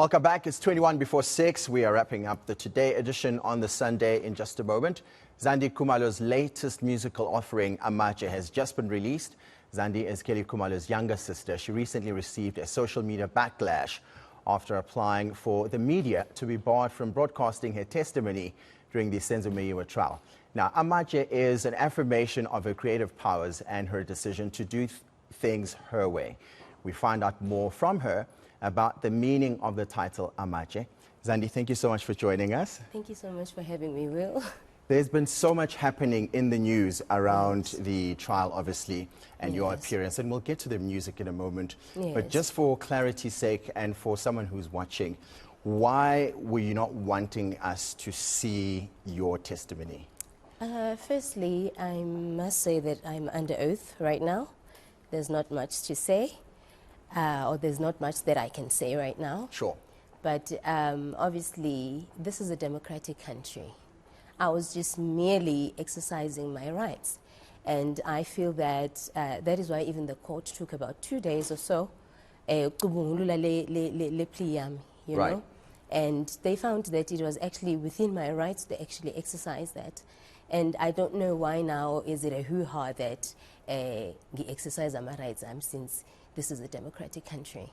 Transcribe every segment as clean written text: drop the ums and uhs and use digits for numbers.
Welcome back. It's 21 before 6. We are wrapping up the Today edition on the Sunday in just a moment. Zandie Khumalo's latest musical offering, Amatshe, has just been released. Zandie is Kelly Khumalo's younger sister. She recently received a social media backlash after applying for the media to be barred from broadcasting her testimony during the Senzo trial. Now, Amatshe is an affirmation of her creative powers and her decision to do things her way. We find out more from her about the meaning of the title Amatshe. Zandie, thank you so much for joining us. Thank you so much for having me, Will. There's been so much happening in the news around the trial, obviously, and your appearance, and we'll get to the music in a moment. But just for clarity's sake and for someone who's watching, why were you not wanting us to see your testimony? Firstly, I must say that I'm under oath right now. There's not much to say, or there's not much that I can say right now. Sure. But obviously, this is a democratic country. I was just merely exercising my rights. And I feel that that is why even the court took about 2 days or so, you know? And they found that it was actually within my rights to actually exercise that. And I don't know why now is it a hoo-ha that we exercise my rights since this is a democratic country.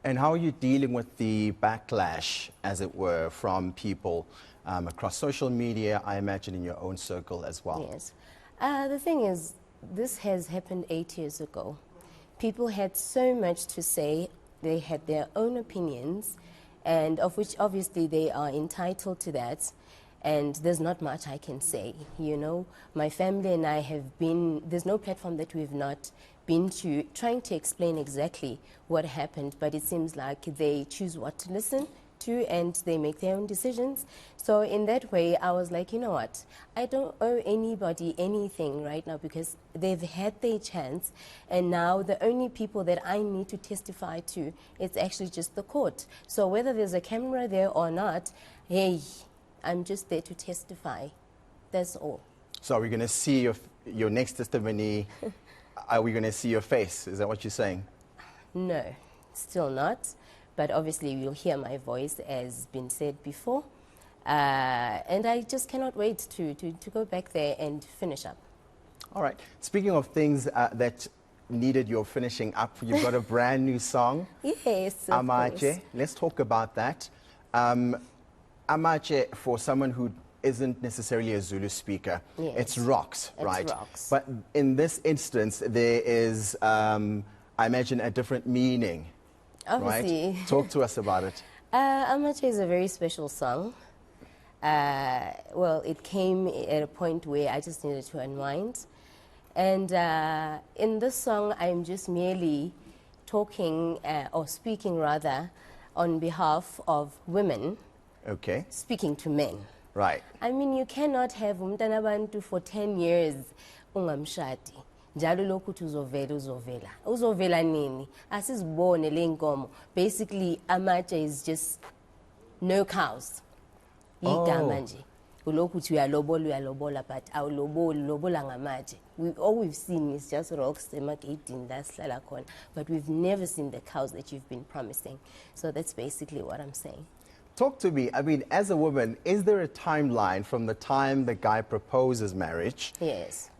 And how are you dealing with the backlash, as it were, from people across social media, I imagine in your own circle as well? Yes. The thing is, this has happened 8 years ago. People had so much to say. They had their own opinions, and of which obviously they are entitled to that. And there's not much I can say, you know. My family and I have been, there's no platform that we've not been to trying to explain exactly what happened, but it seems like they choose what to listen to and they make their own decisions. So in that way, I was like, you know what, I don't owe anybody anything right now because they've had their chance, and now the only people that I need to testify to, it's actually just the court. So whether there's a camera there or not, hey, I'm just there to testify. That's all. So are we going to see your next testimony? Are we going to see your face? Is that what you're saying? No, still not. But obviously you'll hear my voice, as been said before. And I just cannot wait to go back there and finish up. All right. Speaking of things that needed your finishing up, you've got a brand new song. Yes, Amatshe. Let's talk about that. Amatshe, for someone who isn't necessarily a Zulu speaker, it's rocks, right? It's rocks. But in this instance, there is, I imagine, a different meaning. Obviously. Right? Talk to us about it. Amatshe is a very special song. Well, it came at a point where I just needed to unwind. And in this song, I'm just merely talking, or speaking rather, on behalf of women. Okay. Speaking to men. Right. I mean, you cannot have umntana bantu for 10 years ungamshadi. Njalo lokhu uzovela nini asizibone le nkomo. Basically, Amatshe is just no cows. Igama nje. Ulokhu uthi uyalobola but awuloboli ngamatshe. All we've seen is just rocks emagedini la sihlala khona, but we've never seen the cows that you've been promising. So that's basically what I'm saying. Talk to me. I mean, as a woman, is there a timeline from the time the guy proposes marriage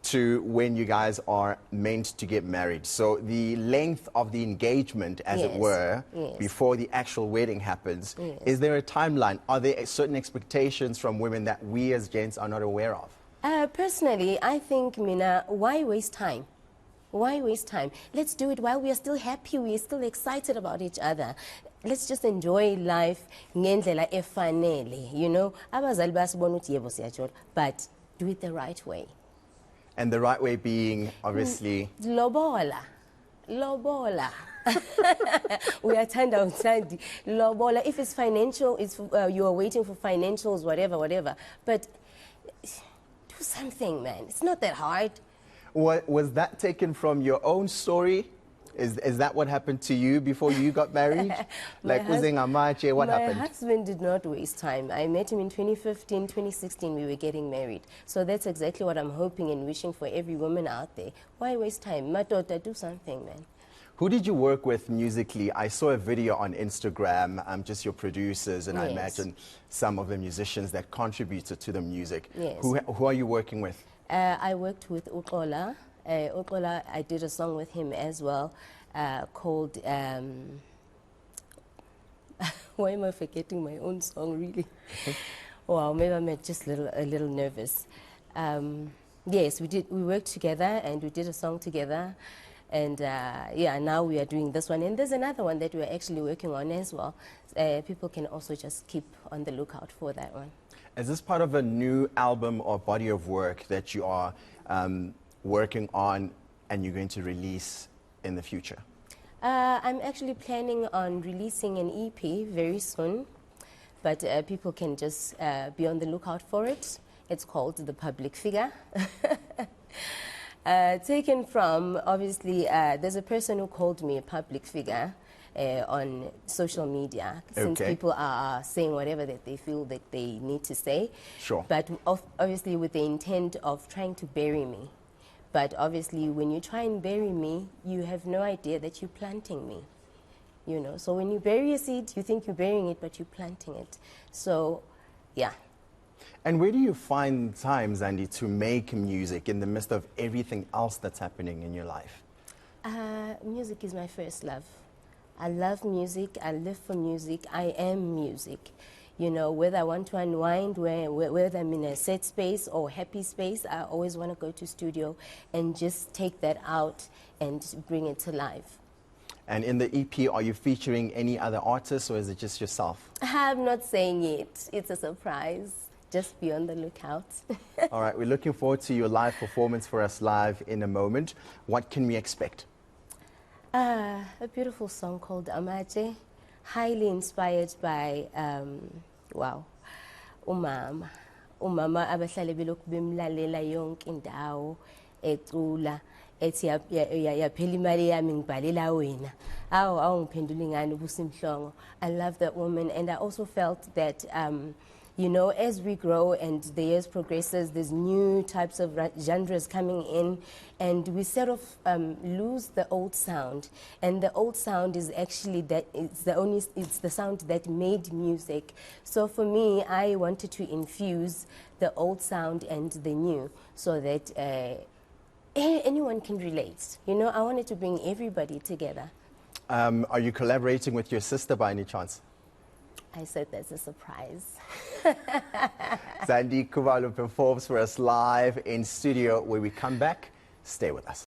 to when you guys are meant to get married? So the length of the engagement, as it were, before the actual wedding happens, is there a timeline? Are there certain expectations from women that we as gents are not aware of? Personally, I think, Mina, why waste time? Why waste time? Let's do it while we are still happy, we are still excited about each other. Let's just enjoy life ngendlela efanele, you know. Abazali basibona ukuthi yebo siyajula, but do it the right way. And the right way being, obviously... Lobola. Lobola. We are turned outside. Lobola. If it's financial, it's you are waiting for financials, whatever. But do something, man. It's not that hard. Was that taken from your own story? Is that what happened to you before you got married? Like using Amatshe, what happened? My husband did not waste time. I met him in 2015, 2016, we were getting married. So that's exactly what I'm hoping and wishing for every woman out there. Why waste time? Matota, do something, man. Who did you work with musically? I saw a video on Instagram, just your producers, and I Yes. imagine some of the musicians that contributed to the music. Yes. Who are you working with? I worked with Ukola. Ukola, I did a song with him as well called... why am I forgetting my own song, really? Wow, maybe I'm just a little nervous. Yes, we worked together and we did a song together. And yeah, now we are doing this one. And there's another one that we're actually working on as well. People can also just keep on the lookout for that one. Is this part of a new album or body of work that you are working on and you're going to release in the future? I'm actually planning on releasing an EP very soon, but people can just be on the lookout for it. It's called The Public Figure. Taken from, obviously, there's a person who called me a public figure on social media, since people are saying whatever that they feel that they need to say. Sure. But obviously with the intent of trying to bury me. But obviously when you try and bury me, you have no idea that you're planting me. You know, so when you bury a seed, you think you're burying it, but you're planting it. So, yeah. And where do you find time, Zandie, to make music in the midst of everything else that's happening in your life? Music is my first love. I love music. I live for music. I am music. You know, whether I want to unwind, whether I'm in a sad space or happy space, I always want to go to studio and just take that out and bring it to life. And in the EP, are you featuring any other artists or is it just yourself? I'm not saying it. It's a surprise. Just be on the lookout. All right, we're looking forward to your live performance for us live in a moment. What can we expect? A beautiful song called Amatshe, highly inspired by, wow, umama. Umama abahlale belokhu bemlalela yonke indawo ecula ethi yaphela imali yami ngibhalela wena. Awungiphenduli ngani ubusimhlongo. I love that woman, and I also felt that you know, as we grow and the years progresses, there's new types of genres coming in, and we sort of lose the old sound. And the old sound is actually it's the sound that made music. So for me, I wanted to infuse the old sound and the new, so that anyone can relate. You know, I wanted to bring everybody together. Are you collaborating with your sister by any chance? I said that's a surprise. Zandie Khumalo performs for us live in studio. When we come back, stay with us.